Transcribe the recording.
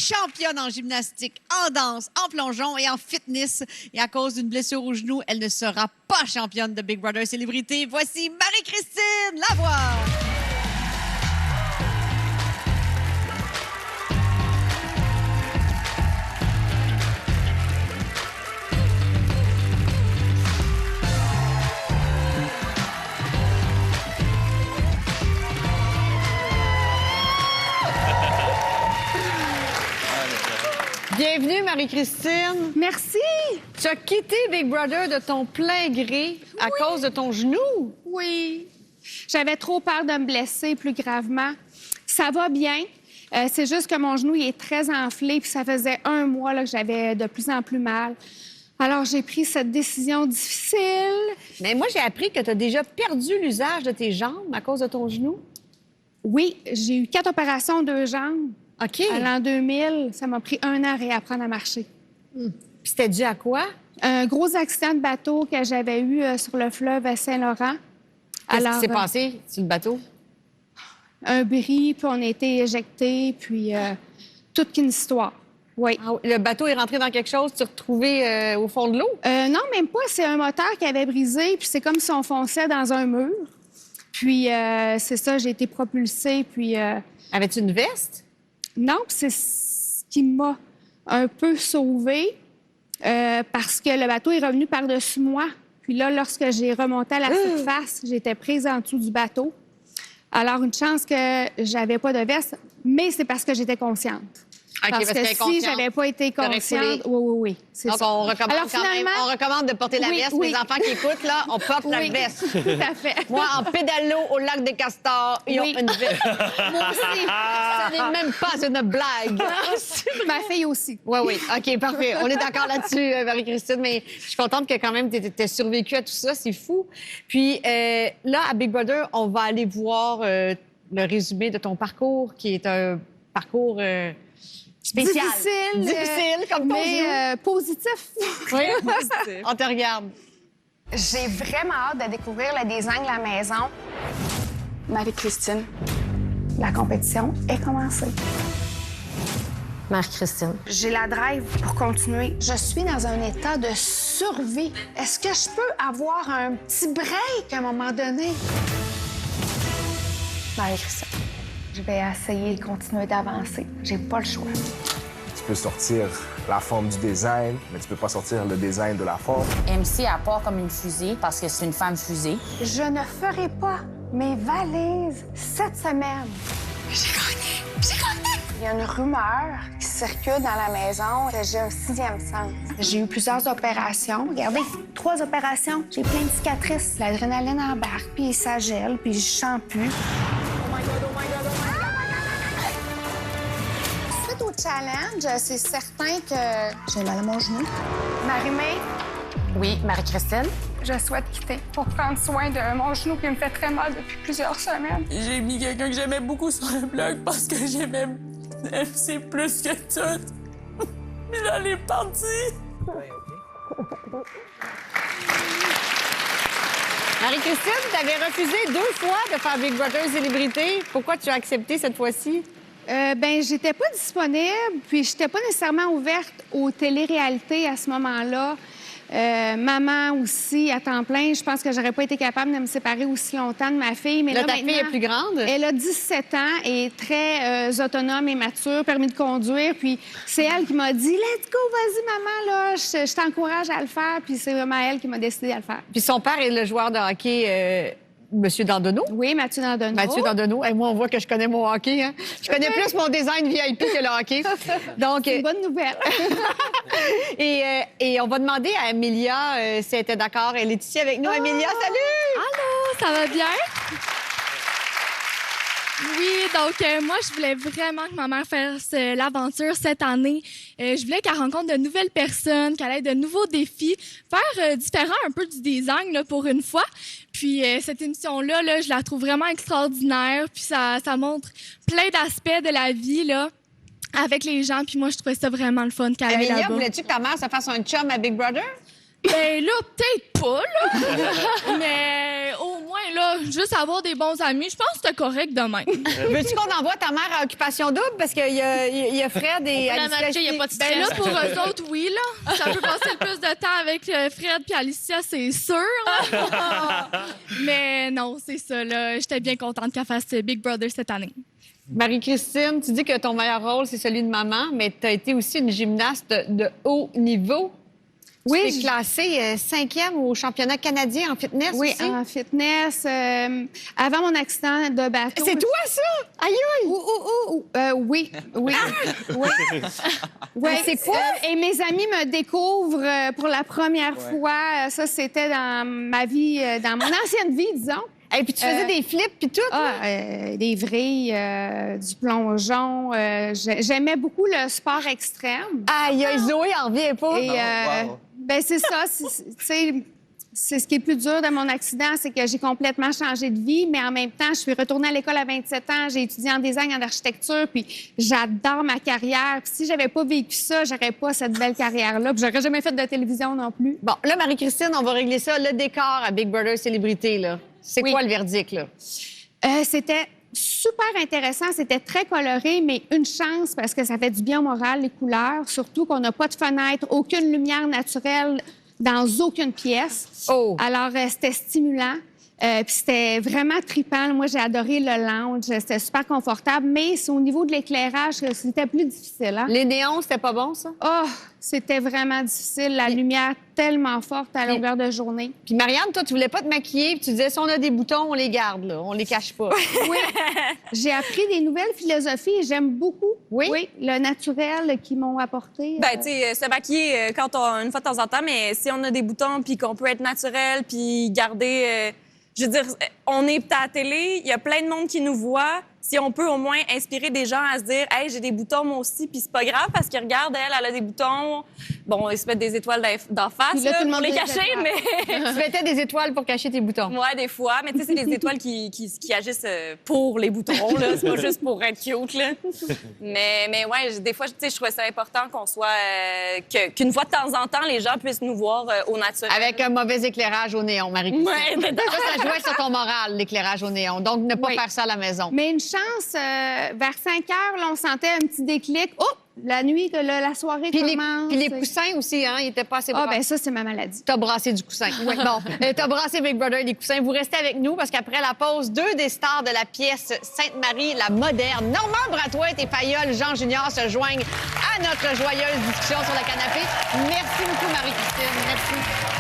championne en gymnastique, en danse, en plongeon et en fitness. Et à cause d'une blessure au genou, elle ne sera pas championne de Big Brother Célébrité. Voici Marie-Christine Lavoie. Bienvenue, Marie-Christine. Merci. Tu as quitté Big Brother de ton plein gré à cause de ton genou. Oui. J'avais trop peur de me blesser plus gravement. Ça va bien. C'est juste que mon genou il est très enflé, puis ça faisait 1 mois là, que j'avais de plus en plus mal. Alors, j'ai pris cette décision difficile. Mais moi, j'ai appris que tu as déjà perdu l'usage de tes jambes à cause de ton genou. Oui, j'ai eu 4 opérations, 2 jambes. OK. À l'an 2000, ça m'a pris 1 an à réapprendre à marcher. Puis c'était dû à quoi? Un gros accident de bateau que j'avais eu sur le fleuve à Saint-Laurent. Qu'est-ce qui s'est passé sur le bateau? Un bris, puis on a été éjectés, puis toute une histoire. Oui. Ah, le bateau est rentré dans quelque chose, tu t'es retrouvé au fond de l'eau? Non, même pas. C'est un moteur qui avait brisé, puis c'est comme si on fonçait dans un mur. Puis c'est ça, j'ai été propulsée, puis... Avais-tu une veste? Non, puis c'est ce qui m'a un peu sauvée parce que le bateau est revenu par-dessus moi. Puis là, lorsque j'ai remonté à la surface, j'étais prise en dessous du bateau. Alors, une chance que j'avais pas de veste, mais c'est parce que j'étais consciente. OK, parce que si j'avais pas été consciente... Oui, c'est donc, ça. on recommande Alors, quand même, on recommande de porter la veste. Oui. Les enfants qui écoutent, là, on porte la Oui, veste. tout à fait. Moi, en pédalo au lac des Castors, ils ont Oui. une veste. Moi aussi. Ça n'est même pas une blague. Ma fille aussi. Oui. OK, parfait. On est d'accord là-dessus, Marie-Christine, mais je suis contente que quand même tu aies survécu à tout ça. C'est fou. Puis là, à Big Brother, on va aller voir le résumé de ton parcours, qui est un parcours... spécial. Difficile, comme ton genou. Mais positif. Oui, on te regarde. J'ai vraiment hâte de découvrir le design de la maison. Marie-Christine, la compétition est commencée. Marie-Christine. J'ai la drive pour continuer. Je suis dans un état de survie. Est-ce que je peux avoir un petit break à un moment donné? Marie-Christine, je vais essayer de continuer d'avancer. J'ai pas le choix. Tu peux sortir la forme du design, mais tu peux pas sortir le design de la forme. MC a part comme une fusée parce que c'est une femme fusée. Je ne ferai pas mes valises cette semaine. J'ai gagné! J'ai gagné! Il y a une rumeur qui circule dans la maison que j'ai un 6e sens. J'ai eu plusieurs opérations. Regardez, 3 opérations. J'ai plein de cicatrices. L'adrénaline embarque, puis ça gèle, puis je sens plus. Suite au challenge, c'est certain que j'ai mal à mon genou. Marie-Mé, Oui, Marie-Christine. je souhaite quitter pour prendre soin de mon genou qui me fait très mal depuis plusieurs semaines. J'ai mis quelqu'un que j'aimais beaucoup sur le blog parce que j'aimais MC plus que tout. Mais là, elle est partie. Marie-Christine, tu avais refusé 2 fois de faire Big Brother Célébrité. Pourquoi tu as accepté cette fois-ci? J'étais pas disponible, puis j'étais pas nécessairement ouverte aux téléréalités à ce moment-là. Maman aussi, à temps plein, je pense que j'aurais pas été capable de me séparer aussi longtemps de ma fille. Mais Là, là, ta fille est plus grande? Elle a 17 ans et est très autonome et mature, permis de conduire. Puis c'est elle qui m'a dit « Let's go, vas-y, maman, là, je t'encourage à le faire. » Puis c'est vraiment elle qui m'a décidé à le faire. Puis son père est le joueur de hockey, Monsieur Dandonneau. Oui, Mathieu Dandonneau. Mathieu Dandonneau. Et moi, on voit que je connais mon hockey. Hein? Je connais plus mon design VIP que le hockey. Donc, C'est une bonne nouvelle. et on va demander à Amélia si elle était d'accord. Elle est ici avec nous. Amélia, salut! Allô, ça va bien? Oui, donc moi, je voulais vraiment que ma mère fasse l'aventure cette année. Je voulais qu'elle rencontre de nouvelles personnes, qu'elle ait de nouveaux défis, faire différent un peu du design là, pour une fois. Puis cette émission-là, là, je la trouve vraiment extraordinaire. Puis ça montre plein d'aspects de la vie là, avec les gens. Puis moi, je trouvais ça vraiment le fun qu'elle aille Amélia, là-bas. voulais-tu que ta mère se fasse un chum à Big Brother? Ben là, peut-être pas, là. Mais au moins là, juste avoir des bons amis, je pense que c'était correct de même. Veux-tu qu'on envoie ta mère à Occupation Double? Parce qu'il y a Fred et La Alicia. matcher, il n'y a pas de stress. Ben là, pour eux autres, oui, là. Ça peut passer le plus de temps avec Fred puis Alicia, c'est sûr. Là. Mais non, c'est ça, là. J'étais bien contente qu'elle fasse Big Brother cette année. Marie-Christine, tu dis que ton meilleur rôle, c'est celui de maman, mais tu as été aussi une gymnaste de haut niveau. Oui, Tu t'es classée 5e au championnat canadien en fitness Oui, aussi. en fitness. Avant mon accident de bateau. C'est toi, ça? Aïe, aïe! Oui, oui, oui. Ouais, c'est quoi? Et mes amis me découvrent pour la première fois. Ça, c'était dans ma vie, dans mon ancienne vie, disons. Et puis tu faisais des flips puis tout. Des vrilles, du plongeon. J'aimais beaucoup le sport extrême. Aïe, aïe, Zoé en revient pas. Et ben c'est ça. Tu sais, c'est ce qui est plus dur de mon accident, c'est que j'ai complètement changé de vie, mais en même temps, je suis retournée à l'école à 27 ans, j'ai étudié en design, en architecture, puis j'adore ma carrière. Puis si j'avais pas vécu ça, j'aurais pas cette belle carrière-là, puis j'aurais jamais fait de télévision non plus. Bon, là, Marie-Christine, on va régler ça. Le décor à Big Brother Célébrité, là. C'est quoi le verdict, là? C'était super intéressant, c'était très coloré, mais une chance parce que ça fait du bien au moral, les couleurs, surtout qu'on n'a pas de fenêtre, aucune lumière naturelle dans aucune pièce. Oh! Alors, c'était stimulant. Puis c'était vraiment trippant. Moi, j'ai adoré le lounge. C'était super confortable, mais c'est au niveau de l'éclairage que c'était plus difficile. Hein? Les néons, c'était pas bon, ça? Oh, c'était vraiment difficile. La lumière tellement forte à longueur de journée. Puis Marianne, toi, tu voulais pas te maquiller, puis tu disais, si on a des boutons, on les garde, là. On les cache pas. Oui. J'ai appris des nouvelles philosophies et j'aime beaucoup. Oui? Le naturel qu'ils m'ont apporté. Ben, tu sais, se maquiller une fois de temps en temps, mais si on a des boutons puis qu'on peut être naturel puis garder... je veux dire, on est à la télé, il y a plein de monde qui nous voit. Si on peut au moins inspirer des gens à se dire « Hey, j'ai des boutons moi aussi », puis c'est pas grave parce qu'ils regardent, elle a des boutons. Bon, ils se mettent des étoiles d'en face là, là, tout le pour monde les les cacher, étoiles. mais... Tu mettais des étoiles pour cacher tes boutons. Ouais, des fois. Mais tu sais, c'est des étoiles qui agissent pour les boutons, là. C'est pas juste pour être cute, là. Mais ouais, des fois, tu sais, je trouvais ça important qu'on soit... qu'une fois de temps en temps, les gens puissent nous voir au naturel. Avec un mauvais éclairage au néon, Marie-Christine. Ouais, mais Ça jouait sur ton moral, l'éclairage au néon. Donc, ne pas Oui. faire ça à la maison. Mais une chance, vers 5 heures, là, on sentait un petit déclic. Oh! La nuit, que la soirée Puis commence. les coussins aussi, hein, ils étaient pas assez Ah, brassés. ben ça, c'est ma maladie. T'as brassé du coussin. Oui. Bon, t'as brassé Big Brother et les coussins. Vous restez avec nous parce qu'après la pause, 2 des stars de la pièce Sainte-Marie, la moderne, Normand Brathwaite et Fayolle Jean Junior se joignent à notre joyeuse discussion sur le canapé. Merci beaucoup, Marie-Christine. Merci.